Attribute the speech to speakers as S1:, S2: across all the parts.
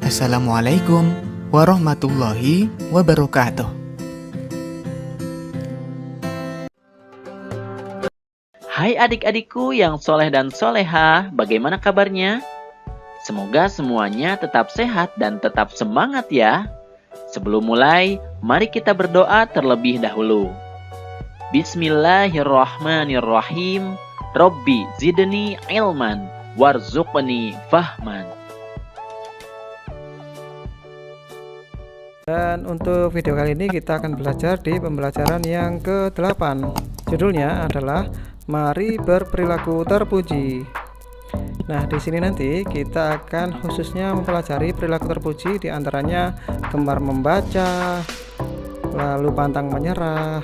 S1: Assalamualaikum warahmatullahi wabarakatuh.
S2: Hai adik-adikku yang soleh dan soleha, bagaimana kabarnya? Semoga semuanya tetap sehat dan tetap semangat ya. Sebelum mulai, mari kita berdoa terlebih dahulu. Bismillahirrahmanirrahim. Robbi zidni ilman warzuqni fahman.
S3: Dan untuk video kali ini kita akan belajar di pembelajaran yang ke-8. Judulnya adalah Mari Berperilaku Terpuji. Nah, di sini nanti kita akan khususnya mempelajari perilaku terpuji, di antaranya gemar membaca, lalu pantang menyerah,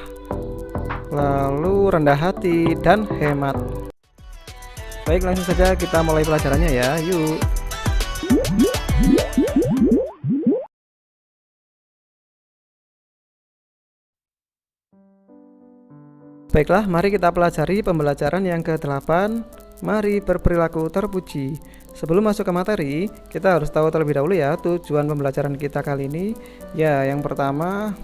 S3: lalu rendah hati dan hemat. Baik, langsung saja kita mulai pelajarannya ya. Yuk. Baiklah, mari kita pelajari pembelajaran yang ke-8. Mari berperilaku terpuji. Sebelum masuk ke materi, kita harus tahu terlebih dahulu ya tujuan pembelajaran kita kali ini. Ya, yang pertama,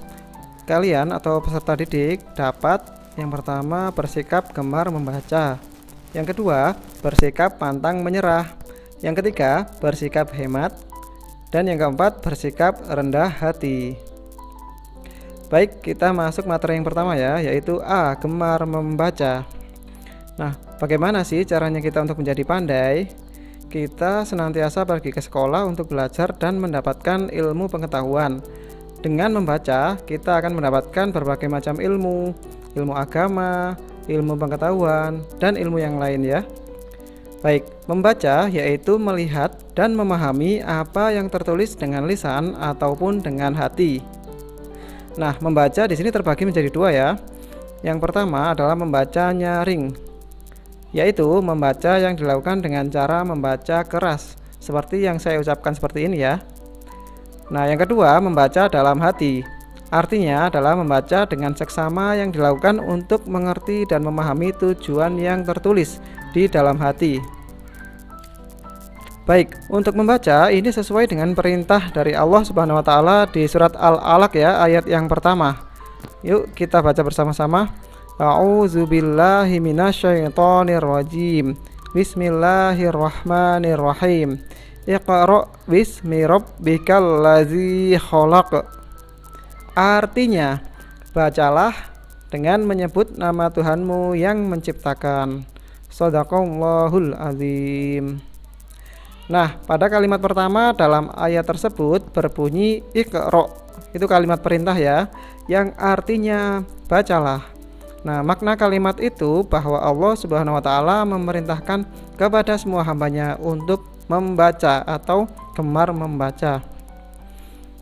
S3: kalian atau peserta didik dapat yang pertama bersikap gemar membaca. Yang kedua, bersikap pantang menyerah. Yang ketiga, bersikap hemat. Dan yang keempat, bersikap rendah hati. Baik, kita masuk materi yang pertama ya, yaitu A. Gemar membaca. Nah, bagaimana sih caranya kita untuk menjadi pandai? Kita senantiasa pergi ke sekolah untuk belajar dan mendapatkan ilmu pengetahuan. Dengan membaca, kita akan mendapatkan berbagai macam ilmu agama, ilmu pengetahuan, dan ilmu yang lain ya. Baik, membaca yaitu melihat dan memahami apa yang tertulis dengan lisan ataupun dengan hati. Nah, membaca di sini terbagi menjadi dua ya. Yang pertama adalah membaca nyaring, yaitu membaca yang dilakukan dengan cara membaca keras, seperti yang saya ucapkan seperti ini ya. Nah, yang kedua membaca dalam hati, artinya adalah membaca dengan seksama yang dilakukan untuk mengerti dan memahami tujuan yang tertulis di dalam hati. Baik, untuk membaca ini sesuai dengan perintah dari Allah Subhanahu wa taala di surat Al-Alaq ya, ayat yang pertama. Yuk kita baca bersama-sama. A'udzubillahi minasyaitonirrajim. Bismillahirrahmanirrahim. Iqra' bismi rabbikal ladzi khalaq. Artinya, bacalah dengan menyebut nama Tuhanmu yang menciptakan. Shadaqallahul azim. Nah, pada kalimat pertama dalam ayat tersebut berbunyi Iqra'. Itu kalimat perintah ya, yang artinya bacalah. Nah, makna kalimat itu bahwa Allah Subhanahu wa taala memerintahkan kepada semua hambanya untuk membaca atau gemar membaca.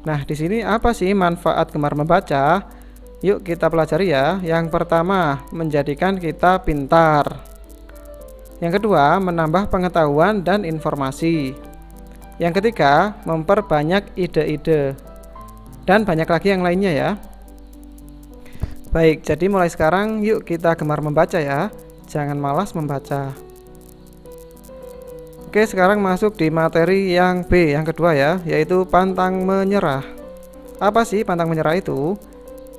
S3: Nah, di sini apa sih manfaat gemar membaca? Yuk kita pelajari ya. Yang pertama, menjadikan kita pintar. Yang kedua, menambah pengetahuan dan informasi. Yang ketiga, memperbanyak ide-ide. Dan banyak lagi yang lainnya ya. Baik, jadi mulai sekarang yuk kita gemar membaca ya. Jangan malas membaca. Oke, sekarang masuk di materi yang B, yang kedua ya, yaitu pantang menyerah. Apa sih pantang menyerah itu?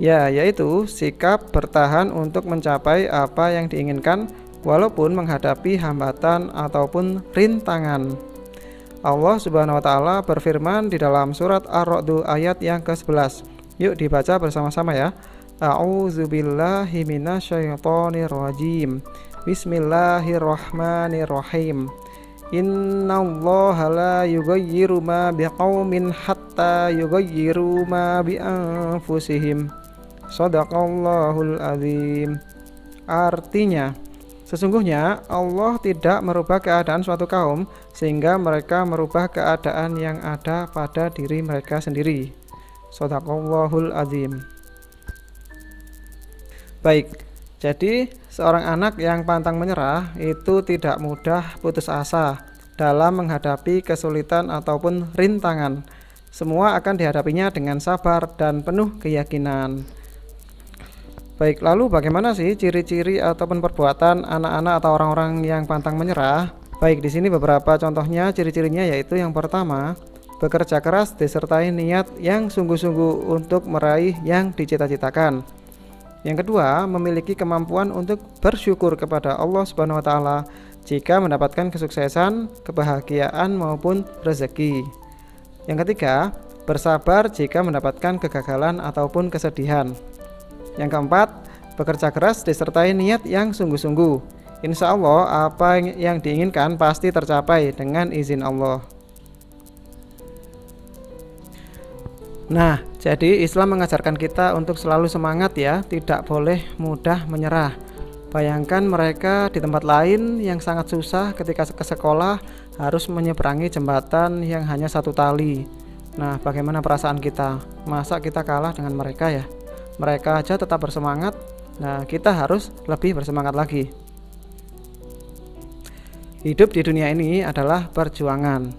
S3: Ya, yaitu sikap bertahan untuk mencapai apa yang diinginkan walaupun menghadapi hambatan ataupun rintangan. Allah Subhanahu wa taala berfirman di dalam surat Ar-Ra'd ayat yang ke-11. Yuk dibaca bersama-sama ya. A'udzubillahi minasyaitonirrajim. Bismillahirrahmanirrahim. Innallaha la yughayyiru ma biqaumin hatta yughayyiru ma bi anfusihim. Shadaqallahul azim. Artinya, sesungguhnya Allah tidak merubah keadaan suatu kaum sehingga mereka merubah keadaan yang ada pada diri mereka sendiri. Shadaqallahul azim. Baik, jadi seorang anak yang pantang menyerah itu tidak mudah putus asa dalam menghadapi kesulitan ataupun rintangan. Semua akan dihadapinya dengan sabar dan penuh keyakinan. Baik, lalu bagaimana sih ciri-ciri ataupun perbuatan anak-anak atau orang-orang yang pantang menyerah? Baik, di sini beberapa contohnya ciri-cirinya, yaitu yang pertama, bekerja keras disertai niat yang sungguh-sungguh untuk meraih yang dicita-citakan. Yang kedua, memiliki kemampuan untuk bersyukur kepada Allah Subhanahu wa taala jika mendapatkan kesuksesan, kebahagiaan maupun rezeki. Yang ketiga, bersabar jika mendapatkan kegagalan ataupun kesedihan. Yang keempat, bekerja keras disertai niat yang sungguh-sungguh. Insya Allah apa yang diinginkan pasti tercapai dengan izin Allah. Nah, jadi Islam mengajarkan kita untuk selalu semangat ya, tidak boleh mudah menyerah. Bayangkan mereka di tempat lain yang sangat susah ketika ke sekolah harus menyeberangi jembatan yang hanya satu tali. Nah, bagaimana perasaan kita? Masa kita kalah dengan mereka ya? Mereka aja tetap bersemangat, nah kita harus lebih bersemangat lagi. Hidup di dunia ini adalah perjuangan.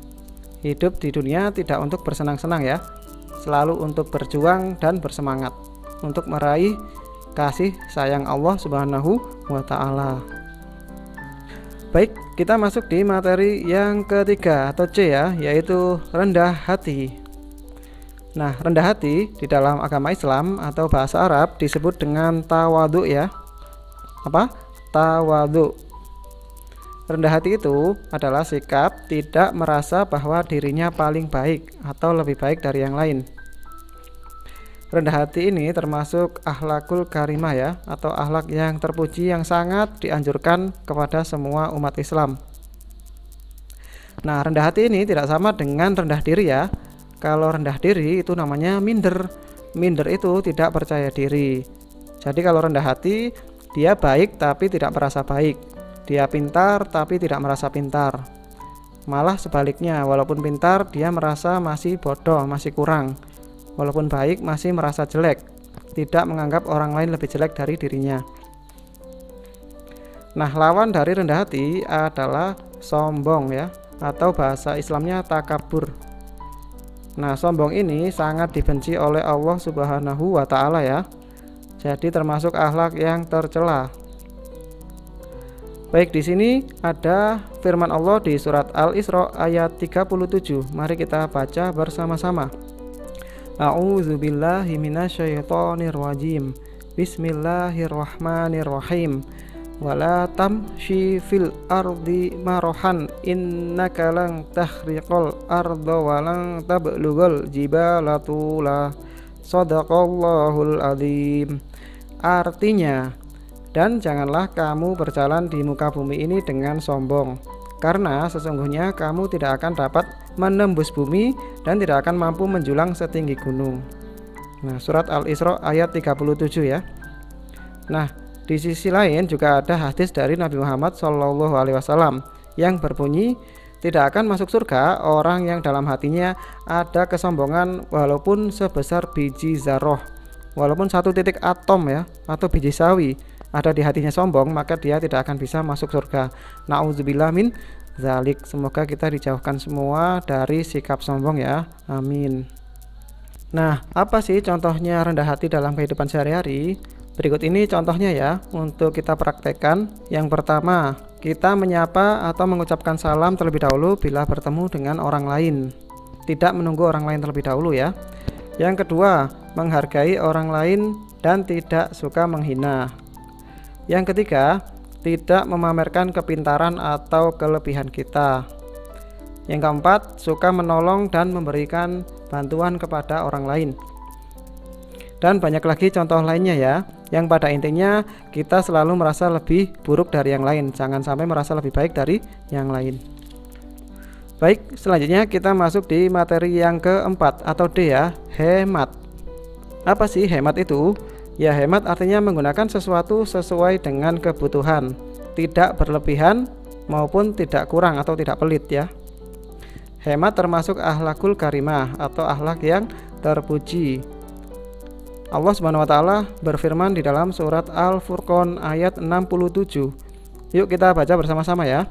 S3: Hidup di dunia tidak untuk bersenang-senang ya, selalu untuk berjuang dan bersemangat untuk meraih kasih sayang Allah Subhanahu wa taala. Baik, kita masuk di materi yang ketiga atau C ya, yaitu rendah hati. Nah, rendah hati di dalam agama Islam atau bahasa Arab disebut dengan tawadhu ya. Apa? Tawadhu. Rendah hati itu adalah sikap tidak merasa bahwa dirinya paling baik atau lebih baik dari yang lain. Rendah hati ini termasuk akhlakul karimah ya, atau akhlak yang terpuji yang sangat dianjurkan kepada semua umat Islam. Nah, rendah hati ini tidak sama dengan rendah diri ya. Kalau rendah diri itu namanya minder. Minder itu tidak percaya diri. Jadi kalau rendah hati, dia baik tapi tidak merasa baik. Dia pintar tapi tidak merasa pintar. Malah sebaliknya, walaupun pintar dia merasa masih bodoh, masih kurang. Walaupun baik masih merasa jelek, tidak menganggap orang lain lebih jelek dari dirinya. Nah, lawan dari rendah hati adalah sombong ya, atau bahasa Islamnya takabur. Nah, sombong ini sangat dibenci oleh Allah Subhanahu wa taala ya. Jadi termasuk akhlak yang tercela. Baik, di sini ada firman Allah di surat Al-Isra ayat 37. Mari kita baca bersama-sama. A'udzubillahi minasyaitonir rajim. Bismillahirrahmanirrahim. Wala tamshi fil ardi marahan innaka lan tahriqal arda wa lan tablughal jibala tula. Shadaqallahul azim. Artinya, dan janganlah kamu berjalan di muka bumi ini dengan sombong, karena sesungguhnya kamu tidak akan dapat menembus bumi dan tidak akan mampu menjulang setinggi gunung. Nah, surat Al-Isra ayat 37 ya. Nah, di sisi lain juga ada hadis dari Nabi Muhammad SAW yang berbunyi, tidak akan masuk surga orang yang dalam hatinya ada kesombongan walaupun sebesar biji zarroh, walaupun satu titik atom ya, atau biji sawi ada di hatinya sombong, maka dia tidak akan bisa masuk surga. Na'udzubillah min zalik. Semoga kita dijauhkan semua dari sikap sombong ya. Amin. Nah, apa sih contohnya rendah hati dalam kehidupan sehari-hari? Berikut ini contohnya ya, untuk kita praktekkan. Yang pertama, kita menyapa atau mengucapkan salam terlebih dahulu bila bertemu dengan orang lain. Tidak menunggu orang lain terlebih dahulu ya. Yang kedua, menghargai orang lain dan tidak suka menghina. Yang ketiga, tidak memamerkan kepintaran atau kelebihan kita. Yang keempat, suka menolong dan memberikan bantuan kepada orang lain. Dan banyak lagi contoh lainnya ya, yang pada intinya kita selalu merasa lebih buruk dari yang lain, jangan sampai merasa lebih baik dari yang lain. Baik, selanjutnya kita masuk di materi yang keempat atau D ya, hemat. Apa sih hemat itu? Ya, hemat artinya menggunakan sesuatu sesuai dengan kebutuhan, tidak berlebihan maupun tidak kurang atau tidak pelit ya. Hemat termasuk akhlakul karimah atau akhlak yang terpuji. Allah Subhanahu wa taala berfirman di dalam surat Al-Furqan ayat 67. Yuk kita baca bersama-sama ya.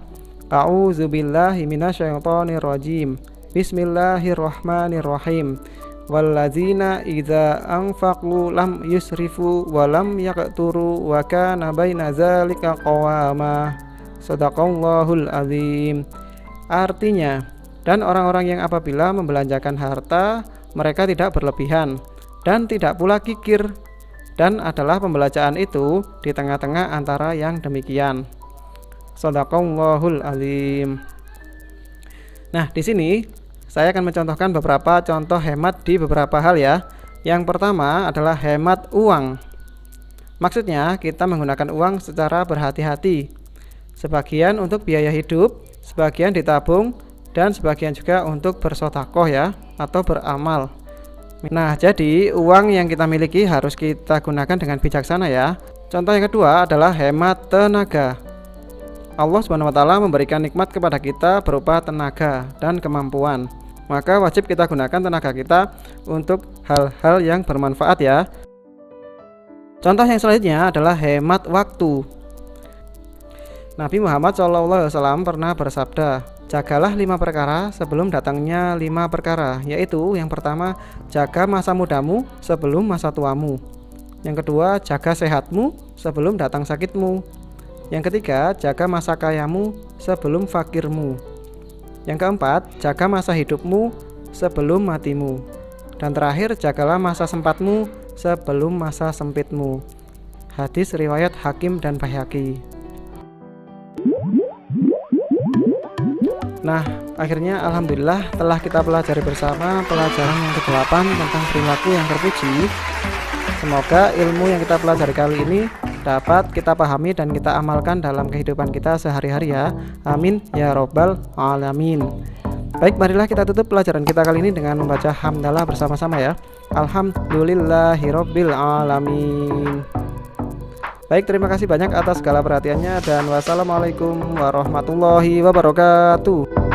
S3: A'udzubillahi minasyaitonir rajim. Bismillahirrahmanirrahim. Walladzina idza anfaqu lam yusrifu wa lam yaqturu wa kana baina dzalika qawama. Shadaqallahul azim. Artinya, dan orang-orang yang apabila membelanjakan harta mereka tidak berlebihan dan tidak pula kikir, dan adalah pembelanjaan itu di tengah-tengah antara yang demikian. Shadaqallahul alim. Nah, di sini saya akan mencontohkan beberapa contoh hemat di beberapa hal ya. Yang pertama adalah hemat uang. Maksudnya kita menggunakan uang secara berhati-hati. Sebagian untuk biaya hidup, sebagian ditabung, dan sebagian juga untuk bersedekah ya, atau beramal. Nah, jadi uang yang kita miliki harus kita gunakan dengan bijaksana ya. Contoh yang kedua adalah hemat tenaga. Allah Subhanahu wa taala memberikan nikmat kepada kita berupa tenaga dan kemampuan. Maka wajib kita gunakan tenaga kita untuk hal-hal yang bermanfaat ya. Contoh yang selanjutnya adalah hemat waktu. Nabi Muhammad SAW pernah bersabda, jagalah 5 perkara sebelum datangnya 5 perkara, yaitu yang pertama, jaga masa mudamu sebelum masa tuamu. Yang kedua, jaga sehatmu sebelum datang sakitmu. Yang ketiga, jaga masa kayamu sebelum fakirmu. Yang keempat, jaga masa hidupmu sebelum matimu. Dan terakhir, jagalah masa sempatmu sebelum masa sempitmu. Hadis riwayat Hakim dan Baihaqi. Nah, akhirnya alhamdulillah telah kita pelajari bersama pelajaran yang ke-8 tentang perilaku yang terpuji. Semoga ilmu yang kita pelajari kali ini dapat kita pahami dan kita amalkan dalam kehidupan kita sehari-hari ya. Amin ya robbal alamin. Baik, marilah kita tutup pelajaran kita kali ini dengan membaca hamdalah bersama-sama ya. Alhamdulillahirabbil alamin. Baik, terima kasih banyak atas segala perhatiannya dan wassalamualaikum warahmatullahi wabarakatuh.